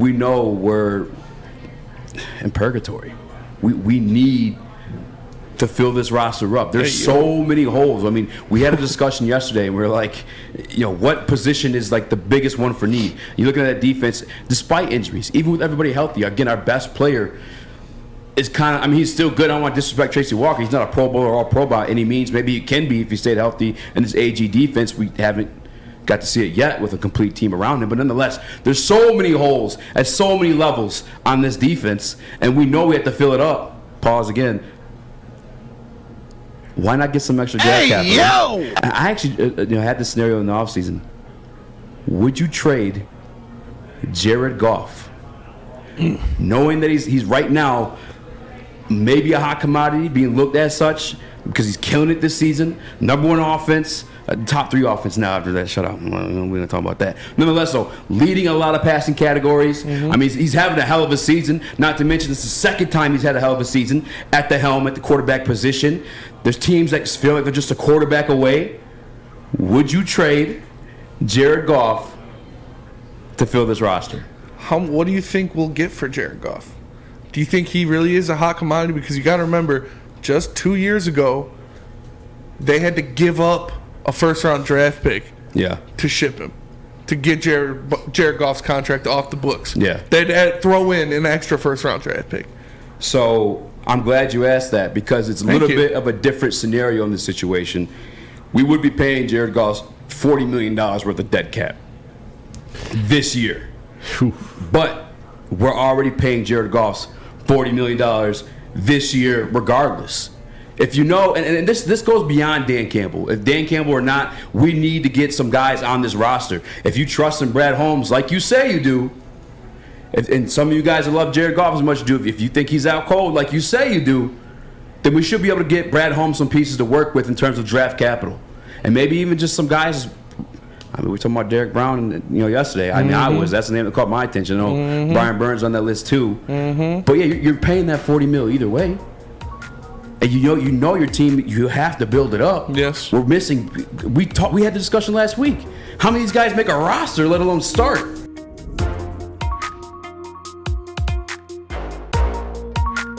we know we're in purgatory. We need to fill this roster up. There's so many holes. I mean, we had a discussion yesterday, and we were like, what position is like the biggest one for need? You're looking at that defense, despite injuries, even with everybody healthy. Again, our best player is he's still good. I don't want to disrespect Tracy Walker. He's not a Pro Bowler or All-Pro by any means. Maybe he can be if he stayed healthy. And this AG defense, we haven't got to see it yet with a complete team around him. But nonetheless, there's so many holes at so many levels on this defense, and we know we have to fill it up. Pause again. Why not get some extra draft capital? I actually had this scenario in the offseason. Would you trade Jared Goff, knowing that he's right now maybe a hot commodity, being looked at such because he's killing it this season, number one offense, top 3 offense now after that shutout. We're going to talk about that. Nonetheless, though, leading a lot of passing categories. I mean, he's having a hell of a season. Not to mention, it's the second time he's had a hell of a season at the helm, at the quarterback position. There's teams that feel like they're just a quarterback away. Would you trade Jared Goff to fill this roster? What do you think we'll get for Jared Goff? Do you think he really is a hot commodity? Because you got to remember, just 2 years ago, they had to give up a first-round draft pick to ship him, to get Jared Goff's contract off the books. Yeah. They'd had to throw in an extra first-round draft pick. So I'm glad you asked that because it's a little bit of a different scenario in this situation. We would be paying Jared Goff $40 million worth of dead cap this year. But we're already paying Jared Goff $40 million this year regardless. If you know, and this goes beyond Dan Campbell. If Dan Campbell or not, we need to get some guys on this roster. If you trust in Brad Holmes like you say you do, and some of you guys that love Jared Goff as much as you do, if you think he's out cold like you say you do, then we should be able to get Brad Holmes some pieces to work with in terms of draft capital. And maybe even just some guys. I mean, we were talking about Derek Brown, yesterday. I mean, that's the name that caught my attention. Brian Burns on that list too. But yeah, you're paying that $40 million either way. And you know your team. You have to build it up. Yes, we're missing. We had the discussion last week. How many of these guys make a roster, let alone start?